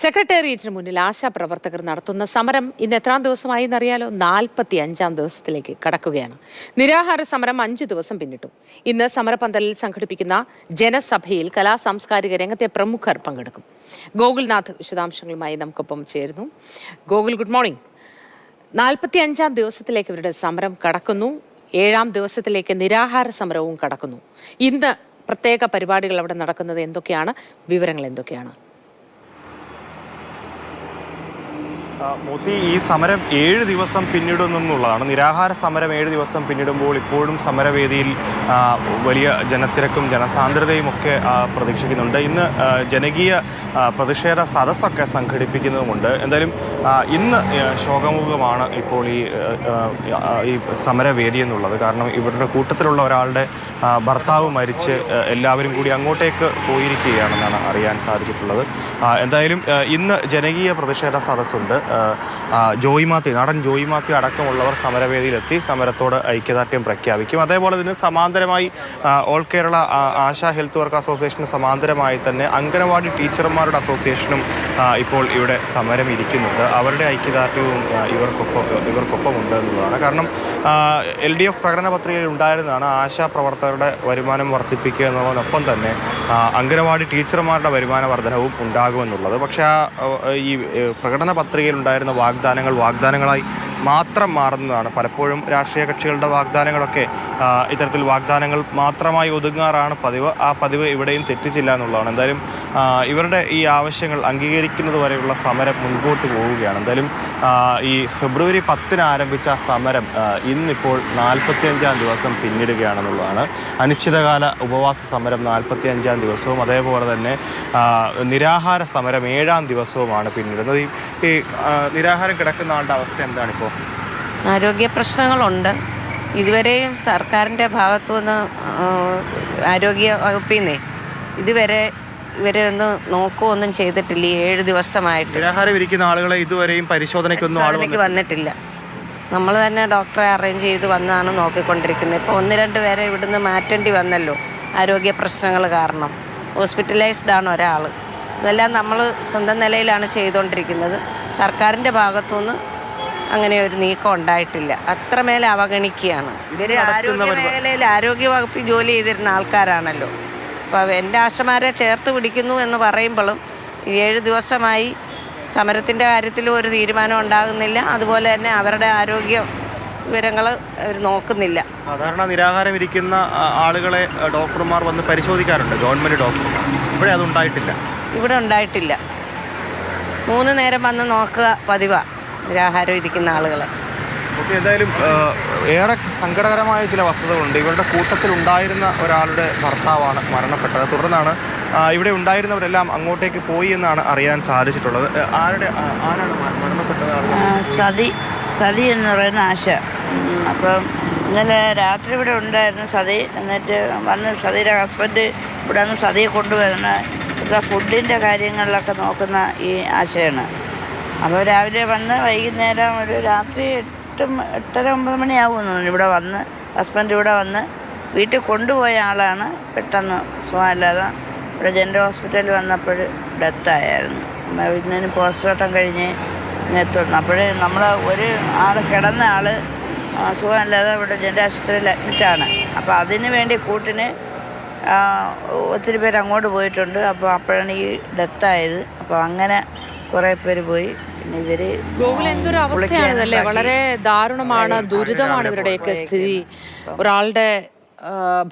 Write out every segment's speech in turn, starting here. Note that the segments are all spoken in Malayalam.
സെക്രട്ടേറിയറ്റിന് മുന്നിൽ ആശാപ്രവർത്തകർ നടത്തുന്ന സമരം ഇന്ന് എത്രാം ദിവസമായി എന്നറിയാലോ? 45-ാം ദിവസത്തിലേക്ക് കടക്കുകയാണ്. നിരാഹാര സമരം 5 ദിവസം പിന്നിട്ടു. ഇന്ന് സമരപന്തലിൽ സംഘടിപ്പിക്കുന്ന ജനസഭയിൽ സാംസ്കാരിക രംഗത്തെ പ്രമുഖർ പങ്കെടുക്കും. ഗോകുൽനാഥ് വിശദാംശങ്ങളുമായി നമുക്കൊപ്പം ചേരുന്നു. Gokul, good morning. 45-ാം ദിവസത്തിലേക്ക് ഇവരുടെ സമരം കടക്കുന്നു. 7-ാം ദിവസത്തിലേക്ക് നിരാഹാര സമരവും കടക്കുന്നു. ഇന്ന് പ്രത്യേക പരിപാടികൾ അവിടെ നടക്കുന്നത് എന്തൊക്കെയാണ്? വിവരങ്ങൾ എന്തൊക്കെയാണ്? മോത്തി, ഈ സമരം 7 ദിവസം പിന്നിടുന്നുള്ളതാണ്. നിരാഹാര സമരം 7 ദിവസം പിന്നിടുമ്പോൾ ഇപ്പോഴും സമരവേദിയിൽ വലിയ ജനത്തിരക്കും ജനസാന്ദ്രതയും ഒക്കെ പ്രതീക്ഷിക്കുന്നുണ്ട്. ഇന്ന് ജനകീയ പ്രതിഷേധ സദസ്സൊക്കെ സംഘടിപ്പിക്കുന്നതുമുണ്ട്. എന്തായാലും ഇന്ന് ശോകമുഖമാണ് ഇപ്പോൾ ഈ സമരവേദി എന്നുള്ളത്. കാരണം ഇവരുടെ കൂട്ടത്തിലുള്ള ഒരാളുടെ ഭർത്താവ് മരിച്ച് എല്ലാവരും കൂടി അങ്ങോട്ടേക്ക് പോയിരിക്കുകയാണെന്നാണ് അറിയാൻ സാധിച്ചിട്ടുള്ളത്. എന്തായാലും ഇന്ന് ജനകീയ പ്രതിഷേധ സദസ്സുണ്ട്. നടൻ ജോയി മാത്യു അടക്കമുള്ളവർ സമരവേദിയിലെത്തി സമരത്തോട് ഐക്യദാർഢ്യം പ്രഖ്യാപിക്കും. അതേപോലെ തന്നെ സമാന്തരമായി all Kerala ASHA health work അസോസിയേഷന് സമാന്തരമായി തന്നെ അംഗനവാടി ടീച്ചർമാരുടെ അസോസിയേഷനും ഇപ്പോൾ ഇവിടെ സമരം ഇരിക്കുന്നുണ്ട്. അവരുടെ ഐക്യദാർഢ്യവും ഇവർക്കൊപ്പമുണ്ട് എന്നുള്ളതാണ്. കാരണം LDF പ്രകടന പത്രികയിൽ ഉണ്ടായിരുന്നതാണ് ആശാ പ്രവർത്തകരുടെ വരുമാനം വർദ്ധിപ്പിക്കുക എന്നുള്ളതിനൊപ്പം തന്നെ അംഗനവാടി ടീച്ചർമാരുടെ വരുമാന വർധനവും ഉണ്ടാകുമെന്നുള്ളത്. പക്ഷേ ഈ പ്രകടന പത്രികയിൽ ഉണ്ടായിരുന്ന വാഗ്ദാനങ്ങളായി മാത്രം മാറുന്നതാണ്. പലപ്പോഴും രാഷ്ട്രീയ കക്ഷികളുടെ വാഗ്ദാനങ്ങളൊക്കെ ഇത്തരത്തിൽ വാഗ്ദാനങ്ങൾ മാത്രമായി ഒതുങ്ങാറാണ് പതിവ്. ആ പതിവ് ഇവിടെയും തെറ്റിച്ചില്ല എന്നുള്ളതാണ്. എന്തായാലും ഇവരുടെ ഈ ആവശ്യങ്ങൾ അംഗീകരിക്കുന്നത് വരെയുള്ള സമരം മുൻപോട്ട് പോവുകയാണ്. എന്തായാലും ഈ ഫെബ്രുവരി 10-ന് ആരംഭിച്ച സമരം ഇന്നിപ്പോൾ 45-ാം ദിവസം പിന്നിടുകയാണെന്നുള്ളതാണ്. അനിശ്ചിതകാല ഉപവാസ സമരം 45-ാം ദിവസവും അതേപോലെ തന്നെ നിരാഹാര സമരം 7-ാം ദിവസവുമാണ് പിന്നിടുന്നത്. ഈ നിരാഹാരം കിടക്കുന്ന ആളുടെ അവസ്ഥ എന്താണിപ്പോൾ? ആരോഗ്യ പ്രശ്നങ്ങളുണ്ട്. ഇതുവരെയും സർക്കാരിൻ്റെ ഭാഗത്തുനിന്ന് ആരോഗ്യ വകുപ്പിൽ നിന്ന് ഇതുവരെ ഇവരെ ഒന്ന് നോക്കുകയൊന്നും ചെയ്തിട്ടില്ല. 7 ദിവസമായിട്ട് നിരാഹാരം ഇരിക്കുന്ന ആളുകളെ ഇതുവരെയും പരിശോധനയ്ക്ക് വന്നിട്ടില്ല. നമ്മൾ തന്നെ ഡോക്ടറെ അറേഞ്ച് ചെയ്ത് വന്നാണ് നോക്കിക്കൊണ്ടിരിക്കുന്നത്. ഇപ്പോൾ 1-2 പേരെ ഇവിടുന്ന് മാറ്റേണ്ടി വന്നല്ലോ ആരോഗ്യ പ്രശ്നങ്ങൾ കാരണം. ഹോസ്പിറ്റലൈസ്ഡ് ആണ് ഒരാൾ. ഇതെല്ലാം നമ്മൾ സ്വന്തം നിലയിലാണ് ചെയ്തുകൊണ്ടിരിക്കുന്നത്. സർക്കാരിൻ്റെ ഭാഗത്തുനിന്ന് അങ്ങനെ ഒരു നീക്കം ഉണ്ടായിട്ടില്ല. അത്രമേൽ അവഗണിക്കുകയാണ്. ഇവർ ആരോഗ്യ മേഖലയിൽ ആരോഗ്യവകുപ്പിൽ ജോലി ചെയ്തിരുന്ന ആൾക്കാരാണല്ലോ. അപ്പോൾ എൻ്റെ ആശമാരെ ചേർത്ത് പിടിക്കുന്നു എന്ന് പറയുമ്പോഴും 7 ദിവസമായി സമരത്തിൻ്റെ കാര്യത്തിൽ ഒരു തീരുമാനം ഉണ്ടാകുന്നില്ല. അതുപോലെ തന്നെ അവരുടെ ആരോഗ്യ വിവരങ്ങൾ അവർ നോക്കുന്നില്ല. സാധാരണ നിരാഹാരം ഇരിക്കുന്ന ആളുകളെ ഡോക്ടർമാർ വന്ന് പരിശോധിക്കാറുണ്ട്, ഗവൺമെൻറ് ഡോക്ടർമാർ. ഇവിടെ ഉണ്ടായിട്ടില്ല. 3 നേരം വന്ന് നോക്കുക പതിവാണ് നിരാഹാരം ഇരിക്കുന്ന ആളുകളെ. ഓക്കെ, എന്തായാലും ഏറെ സങ്കടകരമായ ചില വസ്തുതകളുണ്ട്. ഇവരുടെ കൂട്ടത്തിലുണ്ടായിരുന്ന ഒരാളുടെ ഭർത്താവാണ് മരണപ്പെട്ടത്. തുടർന്നാണ് ഇവിടെ ഉണ്ടായിരുന്നവരെല്ലാം അങ്ങോട്ടേക്ക് പോയി എന്നാണ് അറിയാൻ സാധിച്ചിട്ടുള്ളത്. ആരാണ് മരണപ്പെട്ടത്? സതി എന്ന് പറയുന്ന ആശ. അപ്പം ഇന്നലെ രാത്രി ഇവിടെ ഉണ്ടായിരുന്നു സതി. എന്നിട്ട് വന്ന് സതിയുടെ ഹസ്ബൻഡ് ഇവിടെ വന്ന് സതിയെ കൊണ്ടുവരുന്ന ഫുഡിൻ്റെ കാര്യങ്ങളിലൊക്കെ നോക്കുന്ന ഈ ആശയാണ്. അപ്പോൾ രാവിലെ വന്ന് വൈകുന്നേരം ഒരു രാത്രി 8:30-9 മണിയാകുമെന്ന് ഇവിടെ വന്ന് ഹസ്ബൻഡ് ഇവിടെ വന്ന് വീട്ടിൽ കൊണ്ടുപോയ ആളാണ് പെട്ടെന്ന് സുഖമില്ലാതെ ഇവിടെ ജനറൽ ഹോസ്പിറ്റലിൽ വന്നപ്പോൾ ഡെത്തായിരുന്നു. ഇന്നതിന് പോസ്റ്റ്മോർട്ടം കഴിഞ്ഞ് എത്തുന്നു. അപ്പോഴേ നമ്മൾ ഒരു ആൾ കിടന്ന ആൾ സുഖമില്ലാതെ ഇവിടെ ജനറൽ ആശുപത്രിയിൽ അഡ്മിറ്റാണ്. അപ്പോൾ അതിന് വേണ്ടി കൂട്ടിന് ഒത്തിരി പേര് അങ്ങോട്ട് പോയിട്ടുണ്ട്. അപ്പോൾ അപ്പോഴാണ് ഈ ഡെത്തായത്. അപ്പോൾ അങ്ങനെ കുറേ പേര് പോയി. പിന്നെ ഇവര് എന്തൊരു അവസ്ഥയാണല്ലേ! വളരെ ദാരുണമാണ്, ദുരിതമാണ് ഇവരുടെയൊക്കെ സ്ഥിതി. ഒരാളുടെ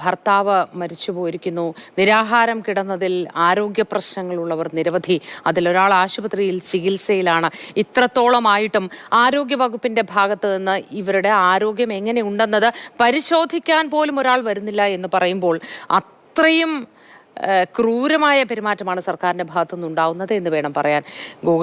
ഭർത്താവ് മരിച്ചു പോയിരിക്കുന്നു. നിരാഹാരം കിടന്നതിൽ ആരോഗ്യ പ്രശ്നങ്ങളുള്ളവർ നിരവധി. അതിലൊരാൾ ആശുപത്രിയിൽ ചികിത്സയിലാണ്. ഇത്രത്തോളമായിട്ടും ആരോഗ്യ വകുപ്പിന്റെ ഭാഗത്ത് നിന്ന് ഇവരുടെ ആരോഗ്യം എങ്ങനെയുണ്ടെന്നത് പരിശോധിക്കാൻ പോലും ഒരാൾ വരുന്നില്ല എന്ന് പറയുമ്പോൾ അത്രയും ക്രൂരമായ പെരുമാറ്റമാണ് സർക്കാരിന്റെ ഭാഗത്തുനിന്നുണ്ടാവുന്നത് എന്ന് വേണം പറയാൻ. ഗോകുൽ.